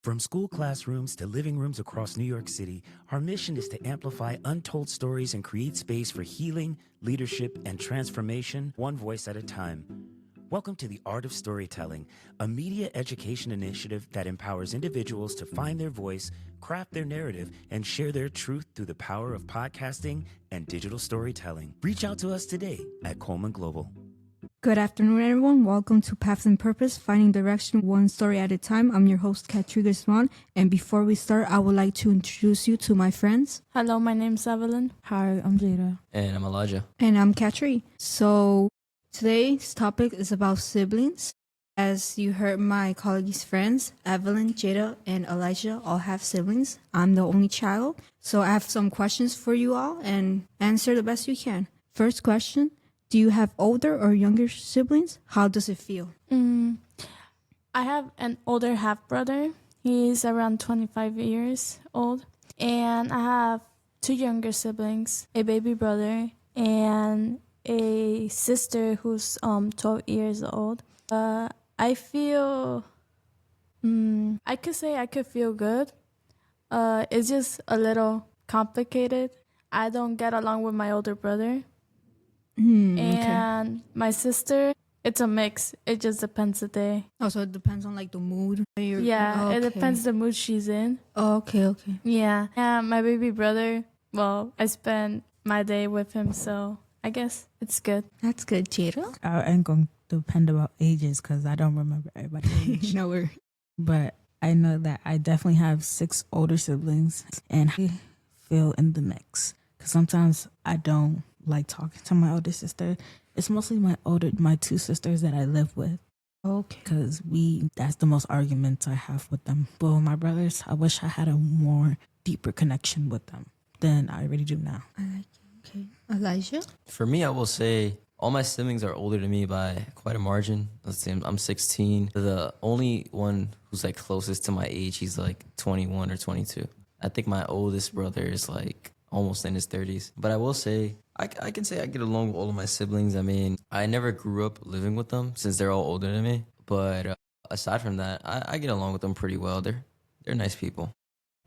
From school classrooms to living rooms across New York City, our mission is to amplify untold stories and create space for healing, leadership, and transformation, one voice at a time. Welcome to the Art of Storytelling, a media education initiative that empowers individuals to find their voice, craft their narrative, and share their truth through the power of podcasting and digital storytelling. Reach out to us today at Coleman Global. Good afternoon, everyone. Welcome to Paths and Purpose, Finding Direction One Story at a Time. I'm your host, Katri Guzman. And before we start, I would like to introduce you to my friends. Hello, my name's Evelyn. Hi, I'm Jada. And I'm Elijah. And I'm Katri. So today's topic is about siblings. As you heard, my colleagues' friends, Evelyn, Jada, and Elijah all have siblings. I'm the only child. So I have some questions for you all and answer the best you can. First question. Do you have older or younger siblings? How does it feel? I have an older half-brother. He's around 25 years old. And I have two younger siblings, a baby brother and a sister who's 12 years old. I feel, I could say I could feel good. It's just a little complicated. I don't get along with my older brother. And my sister, it's a mix. It just depends the day. Oh, so it depends on like the mood? It depends the mood she's in. Oh, okay. Yeah. And my baby brother, well, I spend my day with him, so I guess it's good. That's good, Jada. I ain't going to depend about ages because I don't remember everybody's age. No worries. But I know that I definitely have 6 older siblings and I feel in the mix. Because sometimes I don't like talking to my older sister. It's mostly my 2 sisters that I live with. Okay. Because that's the most arguments I have with them. But with my brothers, I wish I had a more deeper connection with them than I already do now. I like it. Okay. Elijah? For me, I will say all my siblings are older than me by quite a margin. Let's see, I'm 16. The only one who's like closest to my age, he's like 21 or 22. I think my oldest brother is like almost in his 30s. But I will say, I can say I get along with all of my siblings. I mean, I never grew up living with them since they're all older than me. But aside from that, I get along with them pretty well. They're nice people.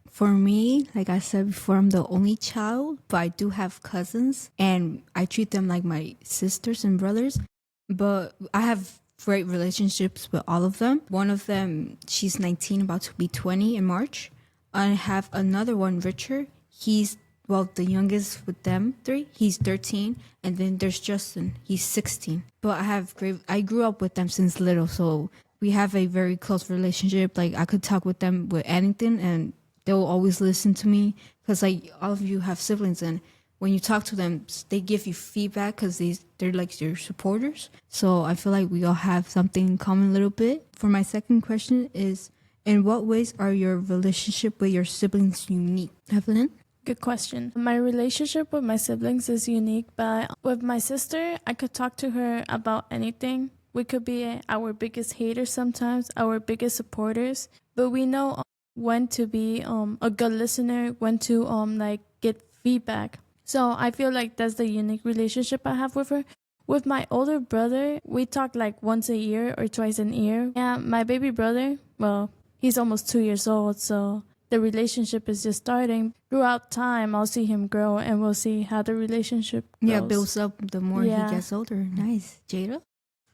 For me, like I said before, I'm the only child, but I do have cousins, and I treat them like my sisters and brothers. But I have great relationships with all of them. One of them, she's 19, about to be 20 in March. I have another one, Richard. He's the youngest with them 3. He's 13. And then there's Justin. He's 16. But I grew up with them since little. So we have a very close relationship. Like I could talk with them with anything and they'll always listen to me. Because like all of you have siblings and when you talk to them, they give you feedback because they're like your supporters. So I feel like we all have something in common a little bit. For my second question is, in what ways are your relationship with your siblings unique? Evelyn? Good question. My relationship with my siblings is unique, but with my sister, I could talk to her about anything. We could be our biggest haters sometimes, our biggest supporters, but we know when to be a good listener, when to get feedback. So I feel like that's the unique relationship I have with her. With my older brother, we talk like once a year or twice a year. And my baby brother, well, he's almost 2 years old, so the relationship is just starting. Throughout time, I'll see him grow and we'll see how the relationship goes. Yeah, builds up the more he gets older. Nice. Jada?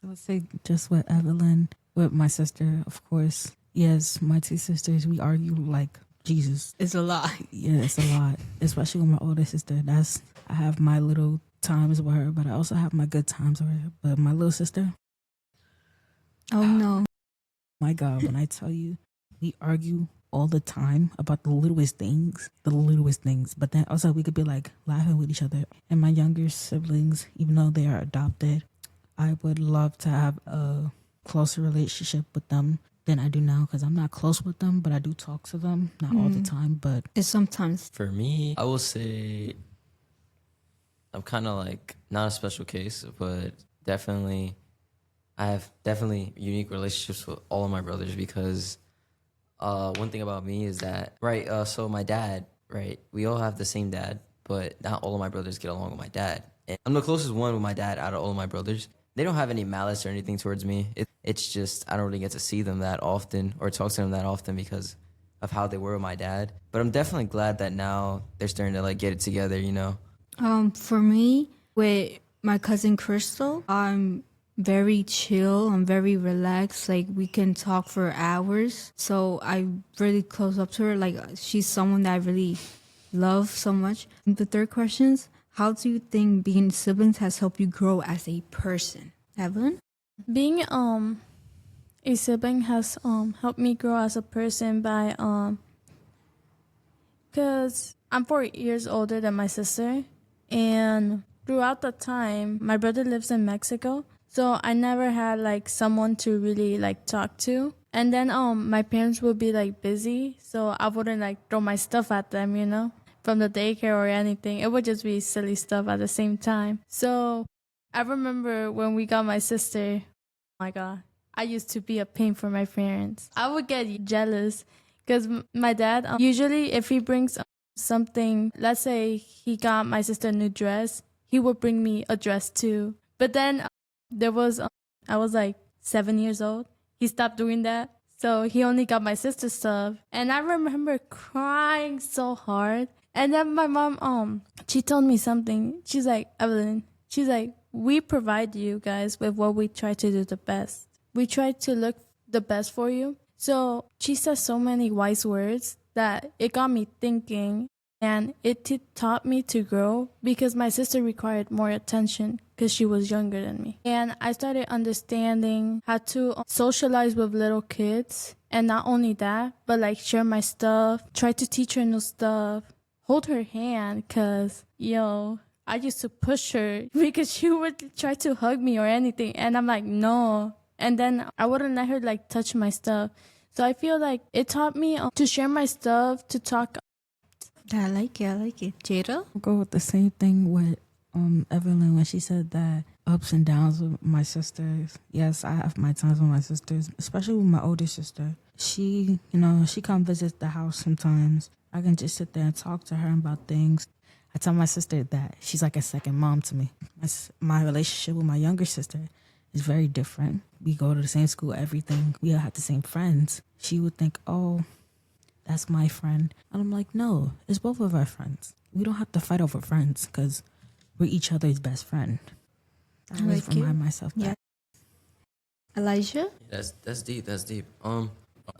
I would say just with Evelyn, with my sister, of course. Yes, my 2 sisters, we argue like Jesus. It's a lot. Yeah, it's a lot. Especially with my older sister. I have my little times with her, but I also have my good times with her. But my little sister. Oh, no. My God, when I tell you, we argue all the time about the littlest things. But then also we could be like laughing with each other. And my younger siblings, even though they are adopted, I would love to have a closer relationship with them than I do now because I'm not close with them, but I do talk to them. Not all the time, but it's sometimes. For me, I will say I'm kind of like not a special case, but definitely I have unique relationships with all of my brothers because one thing about me is that, so my dad, we all have the same dad, but not all of my brothers get along with my dad. And I'm the closest one with my dad out of all of my brothers. They don't have any malice or anything towards me. It's just I don't really get to see them that often or talk to them that often because of how they were with my dad. But I'm definitely glad that now they're starting to like get it together, you know. For me, with my cousin Crystal, I'm very chill. I'm very relaxed. Like, we can talk for hours. So I really close up to her. Like, she's someone that I really love so much. The third question is, how do you think being siblings has helped you grow as a person? Evelyn? Being a sibling has helped me grow as a person by because I'm 4 years older than my sister, and throughout the time my brother lives in Mexico, so I never had like someone to really like talk to. And then my parents would be like busy, so I wouldn't like throw my stuff at them, you know, from the daycare or anything. It would just be silly stuff at the same time. So I remember when we got my sister, oh my God, I used to be a pain for my parents. I would get jealous because my dad, usually if he brings something, let's say he got my sister a new dress, he would bring me a dress too. But then there was, I was like 7 years old. He stopped doing that. So he only got my sister's stuff. And I remember crying so hard. And then my mom, she told me something. She's like, Evelyn, she's like, we provide you guys with what we try to do the best. We try to look the best for you. So she says so many wise words that it got me thinking, and it taught me to grow because my sister required more attention because she was younger than me. And I started understanding how to socialize with little kids. And not only that, but like share my stuff, try to teach her new stuff, hold her hand, because, I used to push her because she would try to hug me or anything. And I'm like, no. And then I wouldn't let her like touch my stuff. So I feel like it taught me to share my stuff, to talk. I like it. Jada? I'll go with the same thing with Evelyn when she said that ups and downs with my sisters. Yes, I have my times with my sisters, especially with my older sister. She come visit the house sometimes. I can just sit there and talk to her about things. I tell my sister that she's like a second mom to me. My relationship with my younger sister is very different. We go to the same school, everything. We all have the same friends. She would think, oh, that's my friend. And I'm like, no, it's both of our friends. We don't have to fight over friends because we're each other's best friend. I always remind myself that. Yeah. Elijah? That's deep. I'm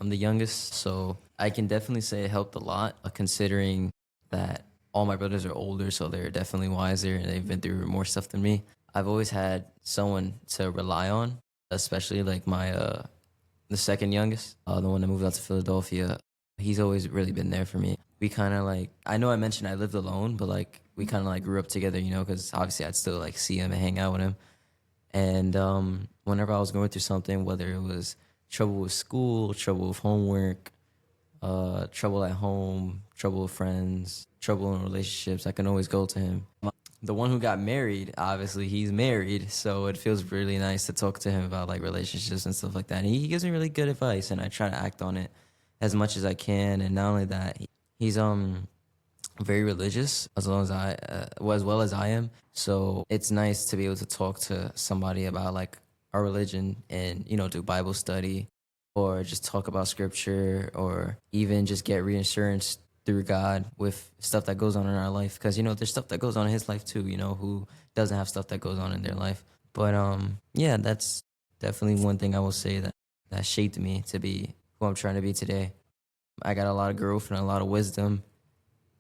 the youngest, so I can definitely say it helped a lot, considering that all my brothers are older, so they're definitely wiser and they've been through more stuff than me. I've always had someone to rely on, especially like the second youngest, the one that moved out to Philadelphia. He's always really been there for me. We kind of like, I know I mentioned I lived alone, but like we kind of like grew up together, because obviously I'd still like see him and hang out with him. And whenever I was going through something, whether it was trouble with school, trouble with homework, trouble at home, trouble with friends, trouble in relationships, I can always go to him. The one who got married, obviously he's married, so it feels really nice to talk to him about like relationships and stuff like that. And he gives me really good advice, and I try to act on it as much as I can. And not only that, he's very religious as well as I am. So it's nice to be able to talk to somebody about like our religion and do Bible study, or just talk about scripture, or even just get reassurance through God with stuff that goes on in our life. Because, there's stuff that goes on in his life too, who doesn't have stuff that goes on in their life. But yeah, that's definitely one thing I will say that shaped me to be who I'm trying to be today. I got a lot of growth and a lot of wisdom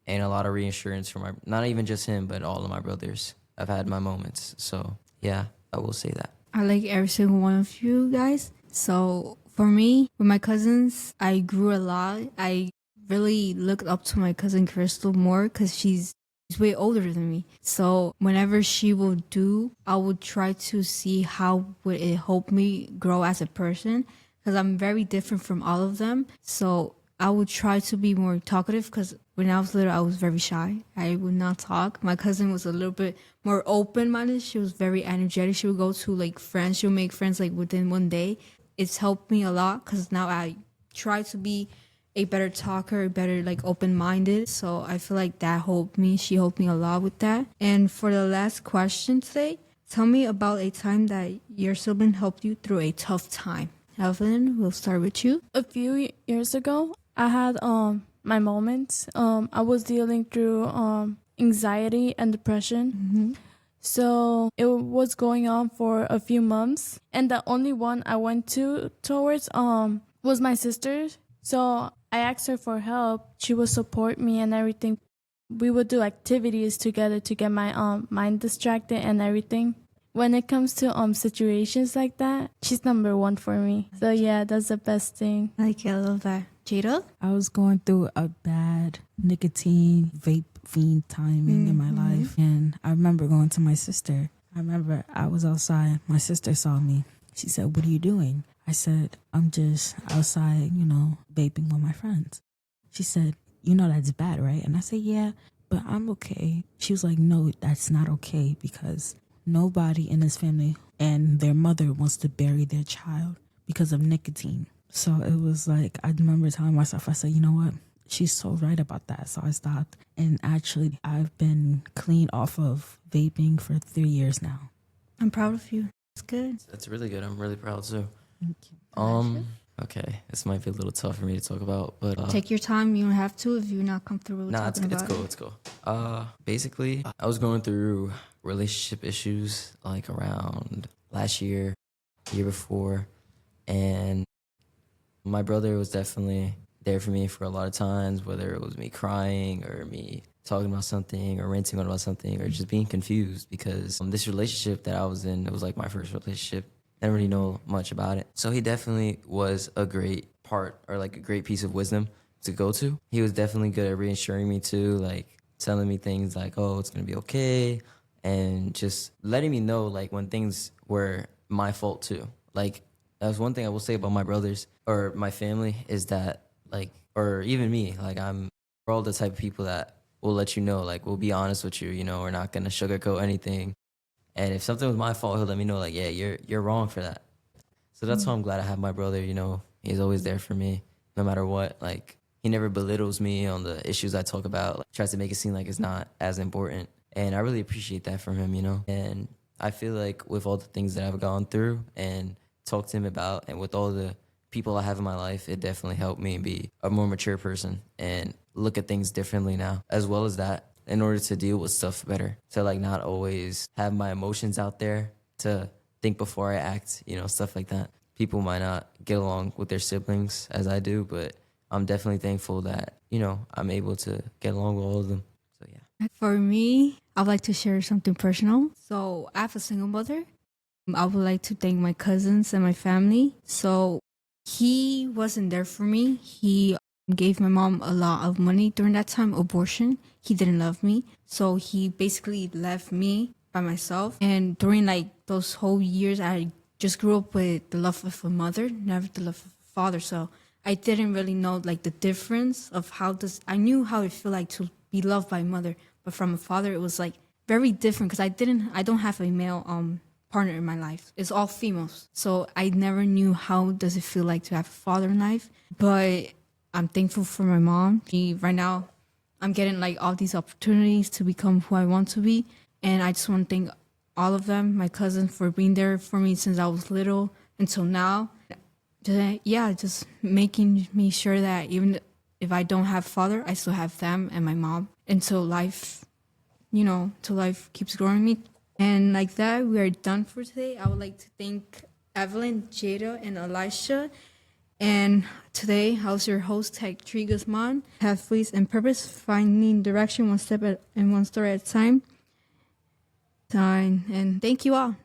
and a lot of reassurance from not even just him, but all of my brothers. I've had my moments. So yeah, I will say that. I like every single one of you guys. So for me, with my cousins, I grew a lot. I really looked up to my cousin Crystal more because she's way older than me. So whenever she will do, I would try to see how would it help me grow as a person, because I'm very different from all of them. So I would try to be more talkative, because when I was little, I was very shy. I would not talk. My cousin was a little bit more open-minded. She was very energetic. She would go to like friends. She would make friends like within one day. It's helped me a lot because now I try to be a better talker, better like open-minded. So I feel like that helped me. She helped me a lot with that. And for the last question today, tell me about a time that your sibling helped you through a tough time. Evelyn, we'll start with you. A few years ago, I had my moments. I was dealing through anxiety and depression. So it was going on for a few months, and the only one I went towards was my sister. So I asked her for help. She would support me and everything. We would do activities together to get my mind distracted and everything. When it comes to situations like that, she's number one for me. So yeah, that's the best thing. I love that. Jada? I was going through a bad nicotine vape fiend timing in my life, and I remember going to my sister. I remember I was outside. My sister saw me. She said, "What are you doing?" I said, "I'm just outside, vaping with my friends." She said, "You know that's bad, right?" And I said, "Yeah, but I'm okay." She was like, "No, that's not okay, because nobody in this family and their mother wants to bury their child because of nicotine." So it was like, I remember telling myself, I said, you know what? She's so right about that. So I stopped. And actually, I've been clean off of vaping for 3 years now. I'm proud of you. It's good. That's really good. I'm really proud too. Thank you. Okay, this might be a little tough for me to talk about, but Take your time. You don't have to if you're not comfortable with talking about it. It's cool. Basically, I was going through relationship issues like around last year, year before, and my brother was definitely there for me for a lot of times, whether it was me crying or me talking about something or ranting on about something or just being confused, because this relationship that I was in, it was like my first relationship. I didn't really know much about it. So he definitely was a great part, or like a great piece of wisdom to go to. He was definitely good at reassuring me too, like telling me things like, oh, it's going to be okay. And just letting me know like when things were my fault too. Like, that's one thing I will say about my brothers or my family is that, like, or even me, like, we're all the type of people that will let you know, like, we'll be honest with you, we're not going to sugarcoat anything. And if something was my fault, he'll let me know, like, yeah, you're wrong for that. So that's why I'm glad I have my brother, he's always there for me no matter what. Like, he never belittles me on the issues I talk about, like, tries to make it seem like it's not as important. And I really appreciate that from him, And I feel like with all the things that I've gone through and talked to him about, and with all the people I have in my life, it definitely helped me be a more mature person and look at things differently now, as well as that, in order to deal with stuff better, to like not always have my emotions out there, to think before I act, stuff like that. People might not get along with their siblings as I do, but I'm definitely thankful that, I'm able to get along with all of them. So yeah. For me, I'd like to share something personal. So I have a single mother. I would like to thank my cousins and my family. So he wasn't there for me. He gave my mom a lot of money during that time, abortion. He didn't love me. So he basically left me by myself. And during like those whole years, I just grew up with the love of a mother, never the love of a father. So I didn't really know like the difference of I knew how it felt like to be loved by a mother, but from a father, it was like very different, because I don't have a male partner in my life. It's all females. So I never knew how does it feel like to have a father in life. But I'm thankful for my mom. Right now, I'm getting like all these opportunities to become who I want to be. And I just want to thank all of them, my cousins, for being there for me since I was little until now. Just making me sure that even if I don't have father, I still have them and my mom until life, till life keeps growing me. And like that, we are done for today. I would like to thank Evelyn, Jada, and Elisha. And today, I was your host, Tree Guzman. Have faith and purpose, finding direction one step and one story at a time. And thank you all.